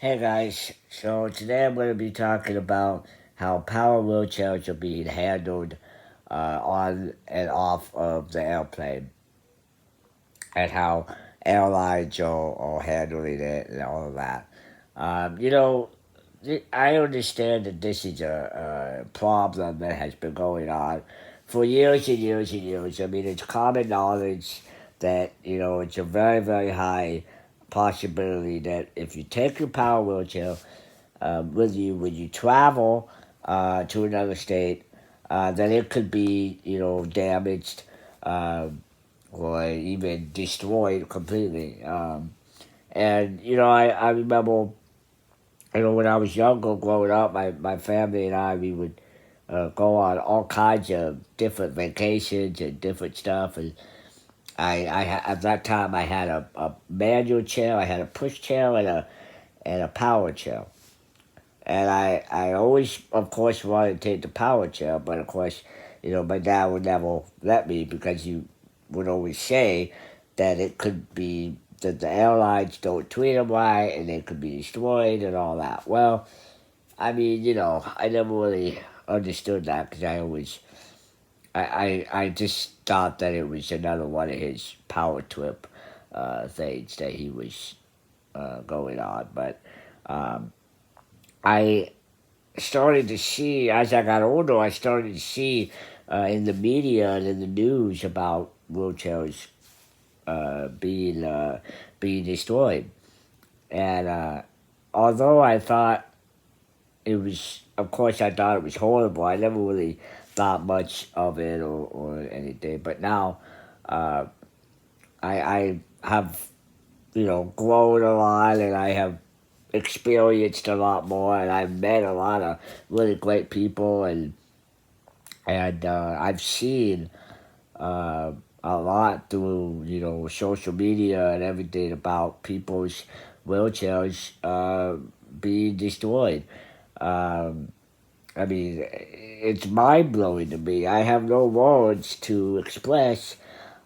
Hey guys, so today I'm going to be talking about how power wheelchairs are being handled on and off of the airplane, and how airlines are handling it and all of that. You know, I understand that this is a problem that has been going on for years and years and years. I mean, it's common knowledge that, it's a very, very high possibility that if you take your power wheelchair with you when you travel to another state, then it could be, damaged or even destroyed completely. And, I remember, when I was younger, growing up, my family and I, we would go on all kinds of different vacations and different stuff. And at that time, I had a manual chair, I had a push chair, and a power chair. And I always, of course, wanted to take the power chair, but of course, my dad would never let me because you would always say that it could be that the airlines don't treat them right and they could be destroyed and all that. Well, I mean, I never really understood that because I just thought that it was another one of his power trip things that he was going on. But um, I started to see, as I got older, I started to see in the media and in the news about wheelchairs being destroyed. And although I thought it was, of course, I thought it was horrible. I never really thought much of it or anything. But now uh, I have, grown a lot, and I have experienced a lot more, and I've met a lot of really great people, and I've seen uh, a lot through social media and everything about people's wheelchairs being destroyed. Um, I mean, it's mind blowing to me. I have no words to express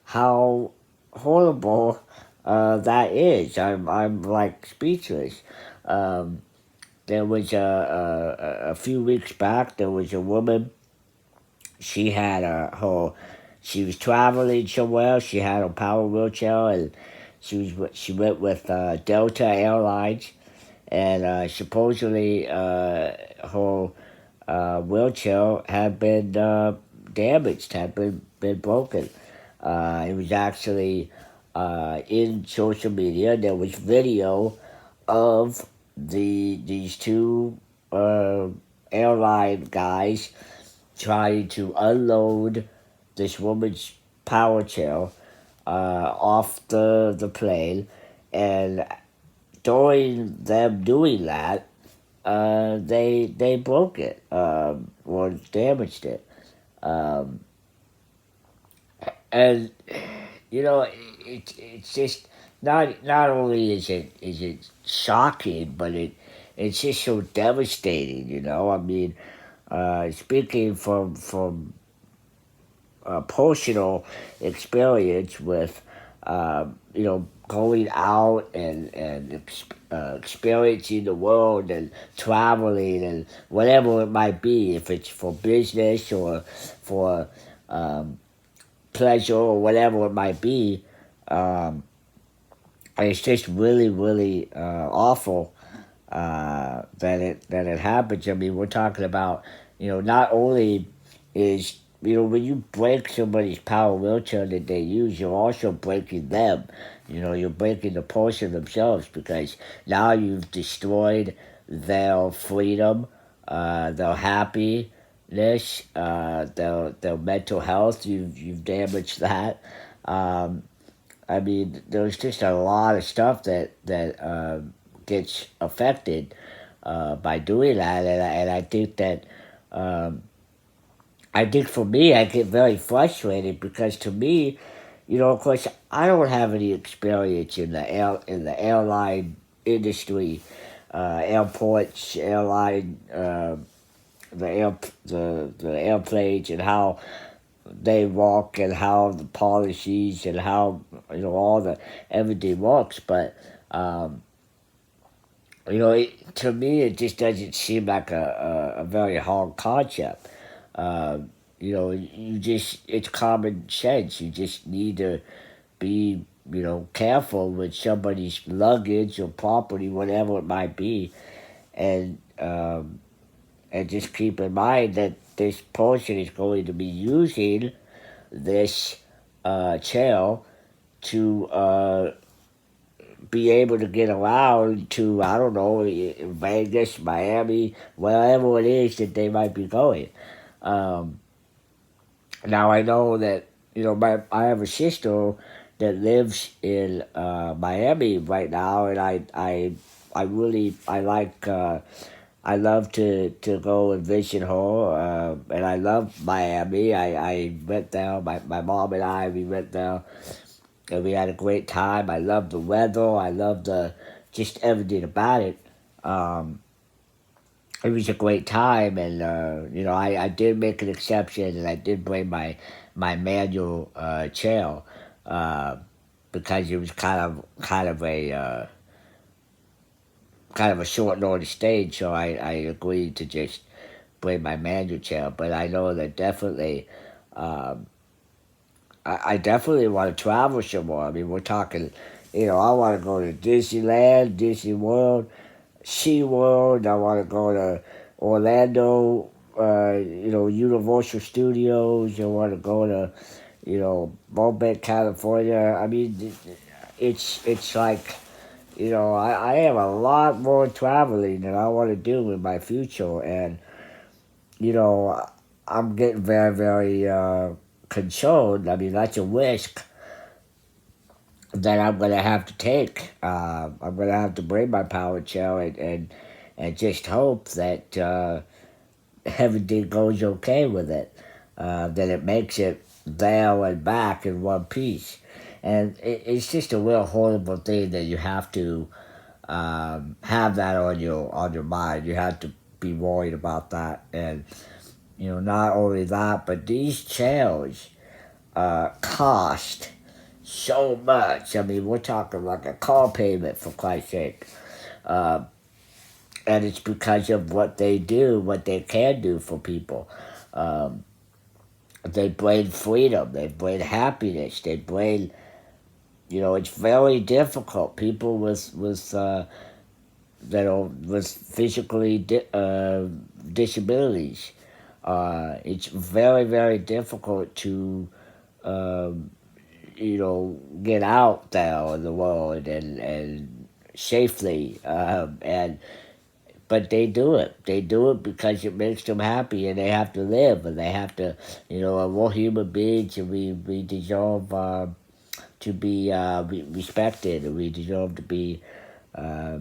how horrible that is. I'm like speechless. Um, there was a few weeks back. There was a woman. She had she was traveling somewhere. She had a power wheelchair, and she went with Delta Airlines, and supposedly her wheelchair had been damaged, had been broken. It was actually in social media. There was video of these two airline guys trying to unload this woman's power chair off the plane, and during them doing that, they broke it or damaged it, um, and it's just not only is it shocking, but it's just so devastating. I mean, speaking from personal experience with going out and experiencing the world and traveling and whatever it might be, if it's for business or for um, pleasure or whatever it might be. Um, and it's just really, really awful that it happens. I mean, we're talking about not only is when you break somebody's power wheelchair that they use, you're also breaking them. You're breaking the person themselves, because now you've destroyed their freedom, their happiness, their mental health. You've damaged that. Um, I mean, there's just a lot of stuff that gets affected by doing that, and I think that um, I think for me, I get very frustrated because to me, of course, I don't have any experience in the airline industry, airports, airline, the air the airplanes, and how they walk, and how the policies, and how all the everything works. But um, To me, it just doesn't seem like a very hard concept. Uh, it's common sense. You just need to be, careful with somebody's luggage or property, whatever it might be, and and just keep in mind that this person is going to be using this chair to be able to get around to, I don't know, Vegas, Miami, wherever it is that they might be going. Um, Now I know that I have a sister that lives in Miami right now, and I really I love to go and visit her, and I love Miami. I went there. My mom and we went there, and we had a great time. I love the weather. I love the just everything about it. Um, it was a great time, and I did make an exception, and I did bring my manual chair uh, because it was kind of a short notice stage, so I agreed to just bring my manual chair. But I know that definitely. Um, I definitely want to travel some more. I mean, we're talking, I want to go to Disneyland, Disney World, SeaWorld. I want to go to Orlando, Universal Studios. I want to go to, Burbank, California. I mean, it's like, I have a lot more traveling that I want to do in my future. And, you know, I'm getting very, very concerned. I mean, that's a risk that I'm going to have to take. I'm going to have to bring my power chair and just hope that everything goes okay with it, that it makes it there and back in one piece. And it's just a real horrible thing that you have to have that on your mind. You have to be worried about that, and not only that, but these chairs cost so much. I mean, we're talking like a car payment for Christ's sake. Uh, and it's because of what they do, what they can do for people. Um, they bring freedom, they bring happiness, they bring, it's very difficult. People with physically disabilities. It's very, very difficult to um, get out there in the world and safely. And but they do it. They do it because it makes them happy, and they have to live, and they have to, and we're human beings, and we deserve to be respected, and we deserve to be uh,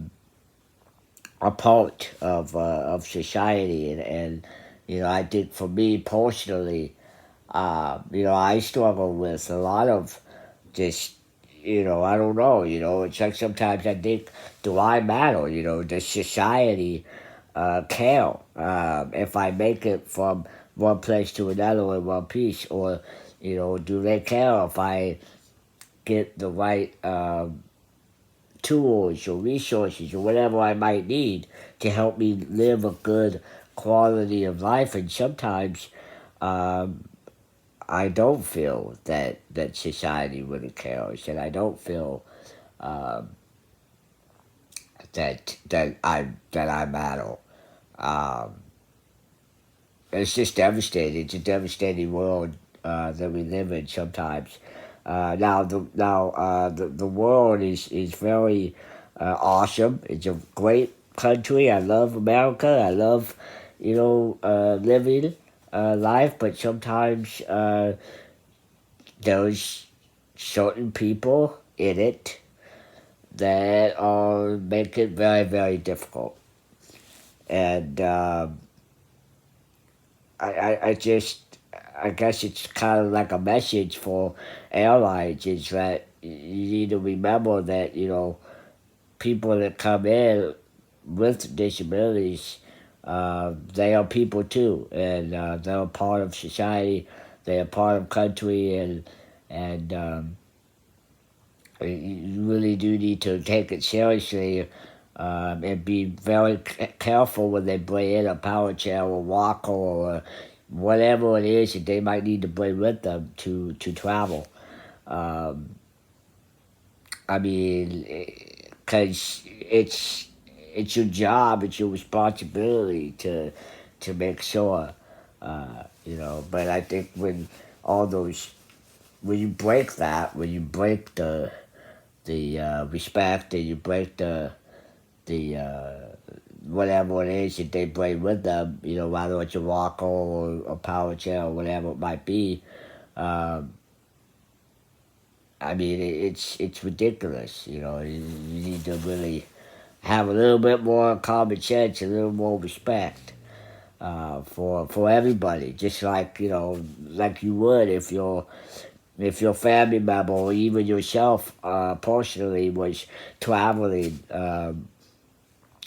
a part of society, and I think for me personally, I struggle with a lot of just, I don't know, it's like sometimes I think, do I matter? Does society care if I make it from one place to another in one piece? Or, do they care if I get the right tools or resources or whatever I might need to help me live a good quality of life? And sometimes um, I don't feel that society really cares, and I don't feel um, that I matter. Um, it's just devastating. It's a devastating world that we live in sometimes. The world is very awesome. It's a great country. I love America. I love living life, but sometimes there's certain people in it that make it very, very difficult. And I just, I guess it's kind of like a message for airlines, is that you need to remember that, people that come in with disabilities, they are people too, and they're a part of society, they're a part of country, and you really do need to take it seriously and be very careful when they bring in a power chair or walker or whatever it is that they might need to bring with them to travel. Um, I mean, because it's your job, it's your responsibility to make sure, But I think all those when you break that, when you break the respect and you break the whatever it is that they bring with them, whether it's a walker or a power chair or whatever it might be. Um, I mean, it's ridiculous. You need to really have a little bit more common sense, a little more respect for everybody. Just like like you would if your family member or even yourself personally was traveling.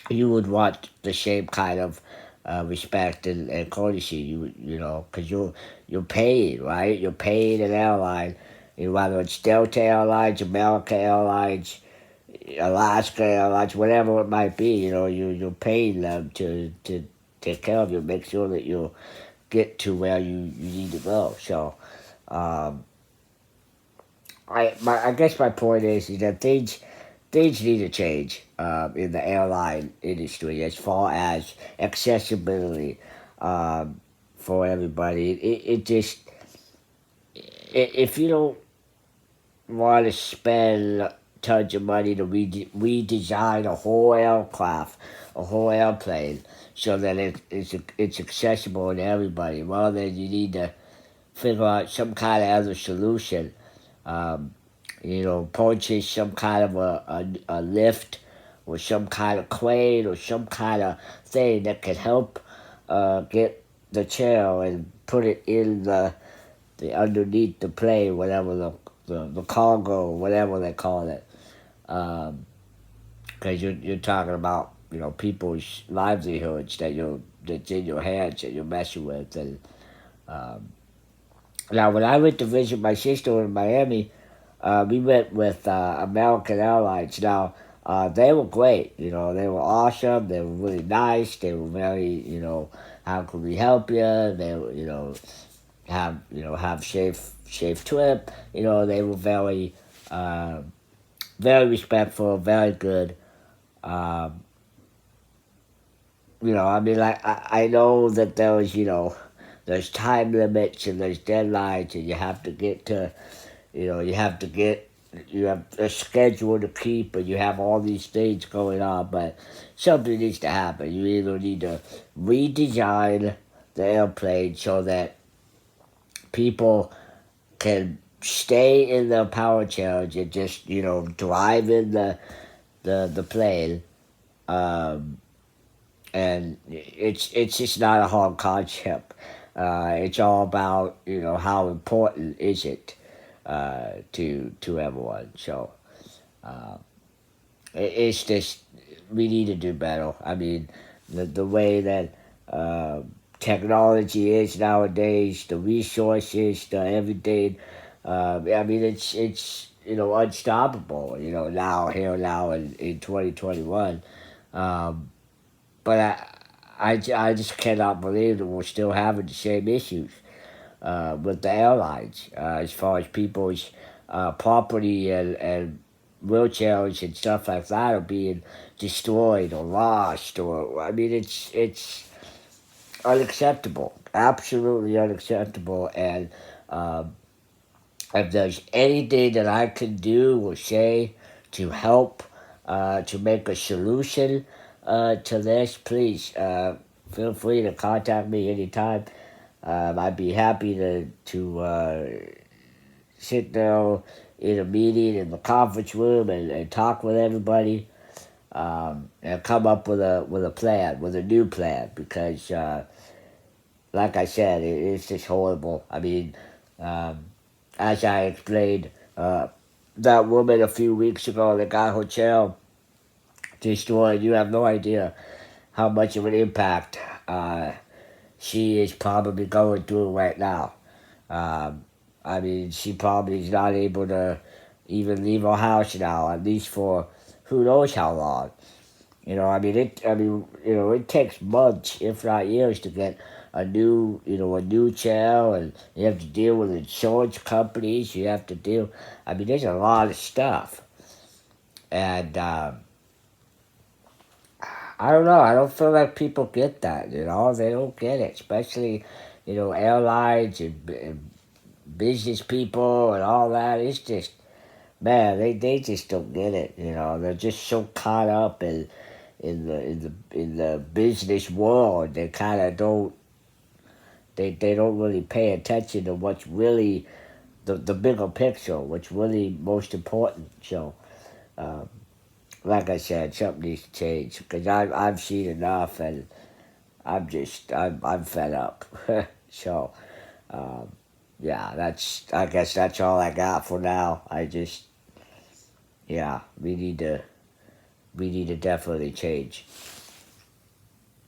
You would want the same kind of respect and courtesy. Because you're paid, right? You're paid an airline, whether it's Delta Airlines, America Airlines, Alaska Airlines, whatever it might be. You're paying them to take care of you, make sure that you get to where you need to go. So, um, I guess my point is that things need to change in the airline industry as far as accessibility um, for everybody. It just if you don't want to spend tons of money to redesign a whole aircraft, a whole airplane, so that it's accessible to everybody, well, then you need to figure out some kind of other solution. Um, purchase some kind of a lift or some kind of crane or some kind of thing that can help get the chair and put it in the underneath the plane, whatever the cargo, whatever they call it. Because you're talking about people's livelihoods that's in your hands that you're messing with. And now when I went to visit my sister in Miami, we went with American Airlines. Now, they were great. They were awesome. They were really nice. They were very, how can we help you? They were, have safe trip. They were very respectful, very good. Um, I mean, like I know that there's time limits and there's deadlines, and you have to get, you have a schedule to keep, and you have all these things going on, but something needs to happen. You either need to redesign the airplane so that people can stay in their power chairs and just, drive in the plane. Um, and it's just not a hard concept. It's all about how important is it to everyone. So it's just we need to do better. I mean, the way that technology is nowadays, the resources, the everything. I mean, it's unstoppable. Now in 2021. Um, but I just cannot believe that we're still having the same issues with the airlines as far as people's property and wheelchairs and stuff like that are being destroyed or lost. Or I mean, it's unacceptable, absolutely unacceptable. And um, if there's anything that I can do or say to help to make a solution to this, please feel free to contact me anytime. I'd be happy to sit there in a meeting in the conference room and talk with everybody and come up with a plan, with a new plan, because like I said, it's just horrible. I mean, um, as I explained, that woman a few weeks ago that got her child destroyed, you have no idea how much of an impact she is probably going through right now. Um, I mean, she probably is not able to even leave her house now, at least for who knows how long. It takes months, if not years, to get a new channel, and you have to deal with insurance companies. You have to deal. There's a lot of stuff, and I don't know. I don't feel like people get that. They don't get it, especially airlines and business people and all that. It's just, man, they just don't get it. They're just so caught up in the business world. They kind of don't they don't really pay attention to what's really the bigger picture, what's really most important. So, um, like I said, something needs to change because I've seen enough, and I'm fed up. So, um, yeah, I guess that's all I got for now. Yeah, we need to definitely change.